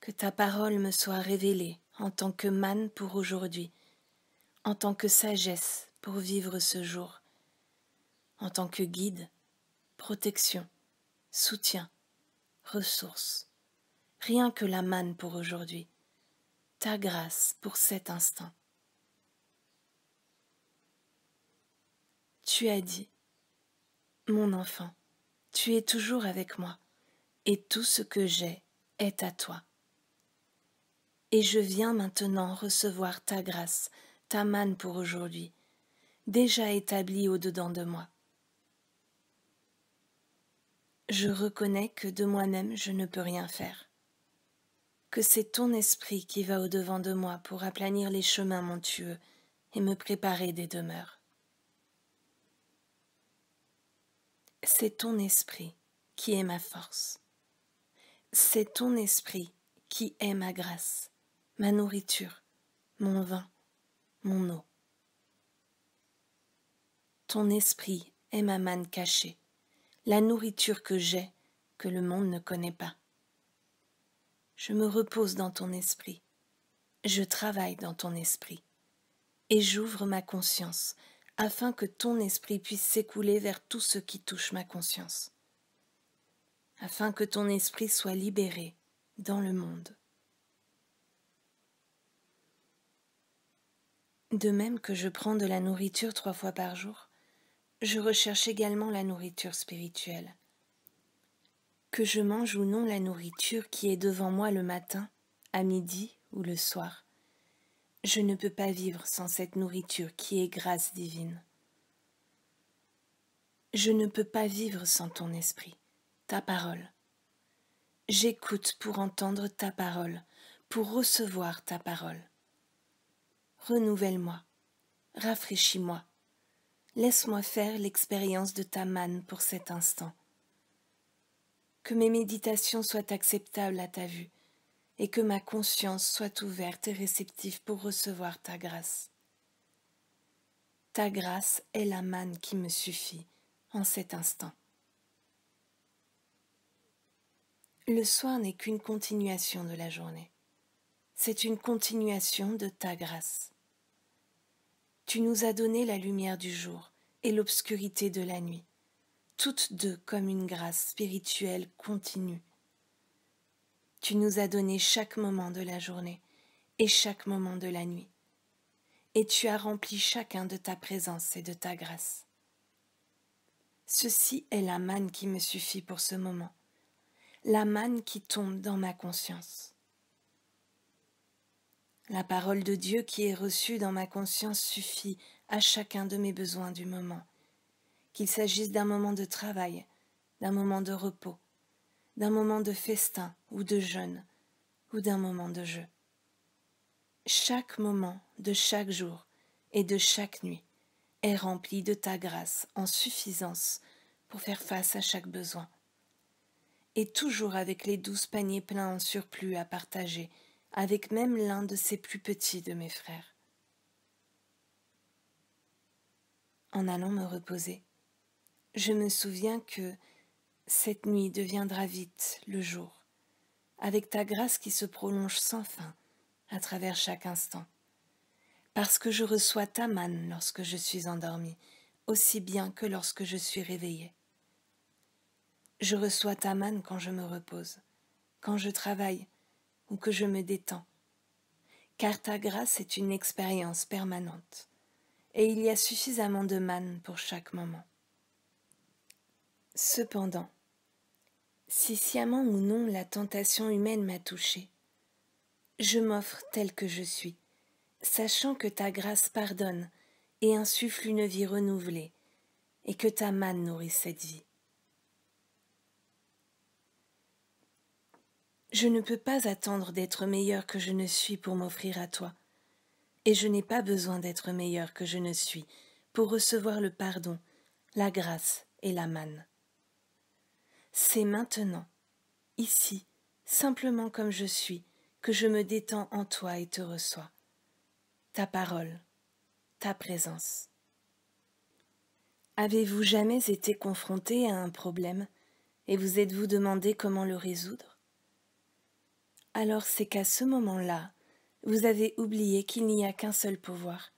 S1: Que ta parole me soit révélée en tant que manne pour aujourd'hui, en tant que sagesse pour vivre ce jour, en tant que guide, protection, soutien, ressource. Rien que la manne pour aujourd'hui, ta grâce pour cet instant. Tu as dit, mon enfant, tu es toujours avec moi, et tout ce que j'ai est à toi. Et je viens maintenant recevoir ta grâce, ta manne pour aujourd'hui, déjà établie au-dedans de moi. Je reconnais que de moi-même je ne peux rien faire, que c'est ton esprit qui va au-devant de moi pour aplanir les chemins montueux et me préparer des demeures. C'est ton esprit qui est ma force. C'est ton esprit qui est ma grâce, ma nourriture, mon vin, mon eau. Ton esprit est ma manne cachée, la nourriture que j'ai, que le monde ne connaît pas. Je me repose dans ton esprit, je travaille dans ton esprit, et j'ouvre ma conscience, afin que ton esprit puisse s'écouler vers tout ce qui touche ma conscience, afin que ton esprit soit libéré dans le monde. De même que je prends de la nourriture 3 fois par jour, je recherche également la nourriture spirituelle. Que je mange ou non la nourriture qui est devant moi le matin, à midi ou le soir, je ne peux pas vivre sans cette nourriture qui est grâce divine. Je ne peux pas vivre sans ton esprit, ta parole. J'écoute pour entendre ta parole, pour recevoir ta parole. Renouvelle-moi, rafraîchis-moi, laisse-moi faire l'expérience de ta manne pour cet instant. Que mes méditations soient acceptables à ta vue et que ma conscience soit ouverte et réceptive pour recevoir ta grâce. Ta grâce est la manne qui me suffit en cet instant. Le soir n'est qu'une continuation de la journée. C'est une continuation de ta grâce. Tu nous as donné la lumière du jour et l'obscurité de la nuit, toutes deux comme une grâce spirituelle continue. Tu nous as donné chaque moment de la journée et chaque moment de la nuit, et tu as rempli chacun de ta présence et de ta grâce. Ceci est la manne qui me suffit pour ce moment, la manne qui tombe dans ma conscience. La parole de Dieu qui est reçue dans ma conscience suffit à chacun de mes besoins du moment, qu'il s'agisse d'un moment de travail, d'un moment de repos, d'un moment de festin ou de jeûne, ou d'un moment de jeu. Chaque moment de chaque jour et de chaque nuit est rempli de ta grâce en suffisance pour faire face à chaque besoin, et toujours avec les 12 paniers pleins en surplus à partager avec même l'un de ces plus petits de mes frères. En allant me reposer, je me souviens que cette nuit deviendra vite le jour, avec ta grâce qui se prolonge sans fin à travers chaque instant, parce que je reçois ta manne lorsque je suis endormie, aussi bien que lorsque je suis réveillée. Je reçois ta manne quand je me repose, quand je travaille ou que je me détends, car ta grâce est une expérience permanente, et il y a suffisamment de manne pour chaque moment. Cependant, si sciemment ou non la tentation humaine m'a touchée, je m'offre telle que je suis, sachant que ta grâce pardonne et insuffle une vie renouvelée, et que ta manne nourrit cette vie. Je ne peux pas attendre d'être meilleur que je ne suis pour m'offrir à toi, et je n'ai pas besoin d'être meilleur que je ne suis pour recevoir le pardon, la grâce et la manne. C'est maintenant, ici, simplement comme je suis, que je me détends en toi et te reçois. Ta parole, ta présence. Avez-vous jamais été confronté à un problème et vous êtes-vous demandé comment le résoudre? Alors c'est qu'à ce moment-là, vous avez oublié qu'il n'y a qu'un seul pouvoir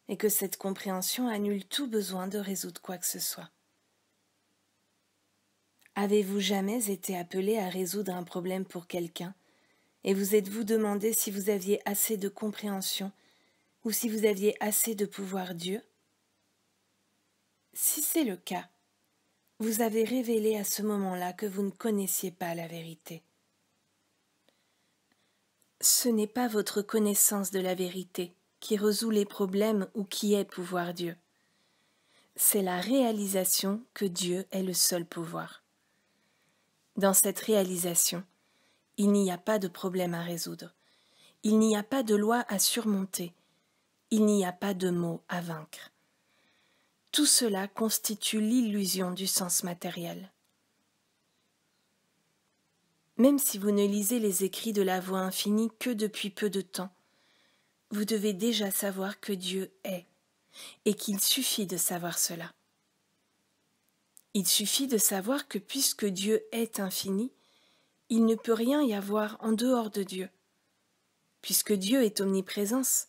S1: et que cette compréhension annule tout besoin de résoudre quoi que ce soit. Avez-vous jamais été appelé à résoudre un problème pour quelqu'un et vous êtes-vous demandé si vous aviez assez de compréhension ou si vous aviez assez de pouvoir Dieu? Si c'est le cas, vous avez révélé à ce moment-là que vous ne connaissiez pas la vérité. Ce n'est pas votre connaissance de la vérité qui résout les problèmes ou qui est pouvoir Dieu. C'est la réalisation que Dieu est le seul pouvoir. Dans cette réalisation, il n'y a pas de problème à résoudre, il n'y a pas de loi à surmonter, il n'y a pas de mot à vaincre. Tout cela constitue l'illusion du sens matériel. Même si vous ne lisez les écrits de la voix infinie que depuis peu de temps, vous devez déjà savoir que Dieu est, et qu'il suffit de savoir cela. Il suffit de savoir que puisque Dieu est infini, il ne peut rien y avoir en dehors de Dieu. Puisque Dieu est omniprésence,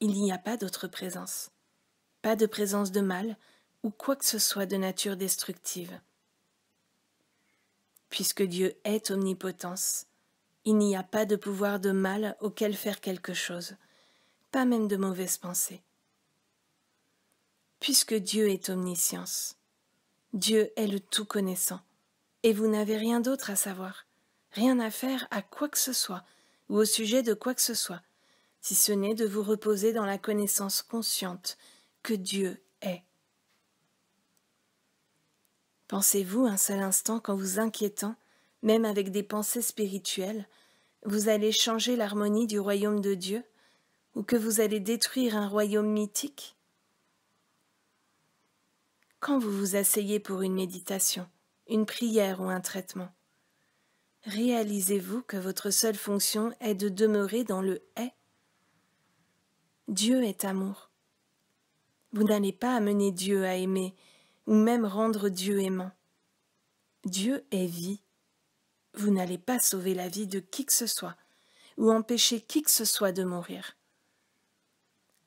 S1: il n'y a pas d'autre présence. Pas de présence de mal ou quoi que ce soit de nature destructive. Puisque Dieu est omnipotence, il n'y a pas de pouvoir de mal auquel faire quelque chose, pas même de mauvaises pensées. Puisque Dieu est omniscience, Dieu est le tout-connaissant, et vous n'avez rien d'autre à savoir, rien à faire à quoi que ce soit, ou au sujet de quoi que ce soit, si ce n'est de vous reposer dans la connaissance consciente que Dieu est. Pensez-vous un seul instant qu'en vous inquiétant, même avec des pensées spirituelles, vous allez changer l'harmonie du royaume de Dieu, ou que vous allez détruire un royaume mythique? Quand vous vous asseyez pour une méditation, une prière ou un traitement, réalisez-vous que votre seule fonction est de demeurer dans le « est ». Dieu est amour. Vous n'allez pas amener Dieu à aimer, ou même rendre Dieu aimant. Dieu est vie. Vous n'allez pas sauver la vie de qui que ce soit, ou empêcher qui que ce soit de mourir.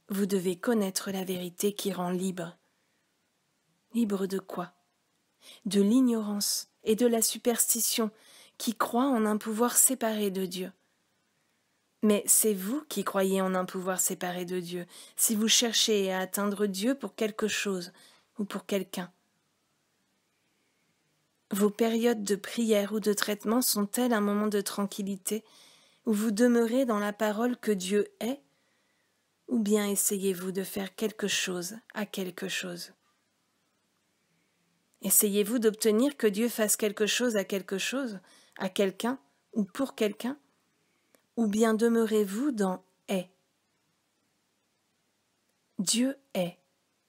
S1: Vous devez connaître la vérité qui rend libre. Libre de quoi? De l'ignorance et de la superstition qui croient en un pouvoir séparé de Dieu. Mais c'est vous qui croyez en un pouvoir séparé de Dieu, si vous cherchez à atteindre Dieu pour quelque chose ou pour quelqu'un. Vos périodes de prière ou de traitement sont-elles un moment de tranquillité où vous demeurez dans la parole que Dieu est, ou bien essayez-vous de faire quelque chose à quelque chose? Essayez-vous d'obtenir que Dieu fasse quelque chose, à quelqu'un ou pour quelqu'un, ou bien demeurez-vous dans « est ». Dieu est,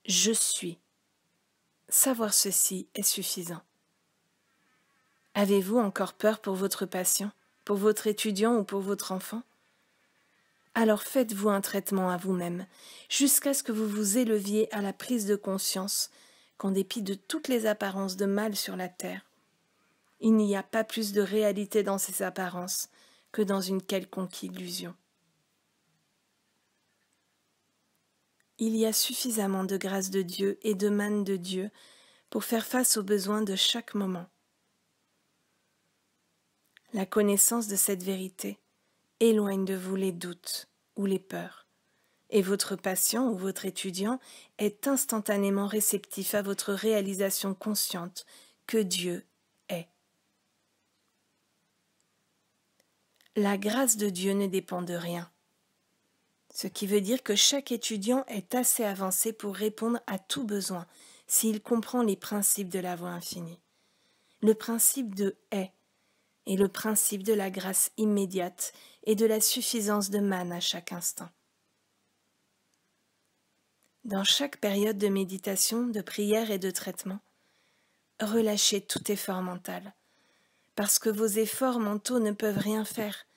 S1: je suis. Savoir ceci est suffisant. Avez-vous encore peur pour votre patient, pour votre étudiant ou pour votre enfant? Alors faites-vous un traitement à vous-même, jusqu'à ce que vous vous éleviez à la prise de conscience qu'en dépit de toutes les apparences de mal sur la terre, il n'y a pas plus de réalité dans ces apparences que dans une quelconque illusion. Il y a suffisamment de grâce de Dieu et de manne de Dieu pour faire face aux besoins de chaque moment. La connaissance de cette vérité éloigne de vous les doutes ou les peurs, et votre patient ou votre étudiant est instantanément réceptif à votre réalisation consciente que Dieu est. La grâce de Dieu ne dépend de rien, ce qui veut dire que chaque étudiant est assez avancé pour répondre à tout besoin s'il comprend les principes de la voie infinie. Le principe de « est » et le principe de la grâce immédiate et de la suffisance de manne à chaque instant. Dans chaque période de méditation, de prière et de traitement, relâchez tout effort mental, parce que vos efforts mentaux ne peuvent rien faire,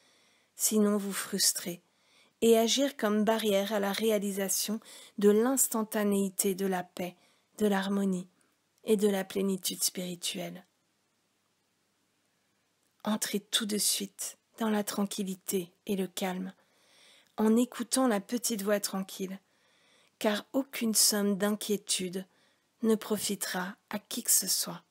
S1: sinon vous frustrer et agir comme barrière à la réalisation de l'instantanéité de la paix, de l'harmonie et de la plénitude spirituelle. Entrez tout de suite dans la tranquillité et le calme, en écoutant la petite voix tranquille, car aucune somme d'inquiétude ne profitera à qui que ce soit.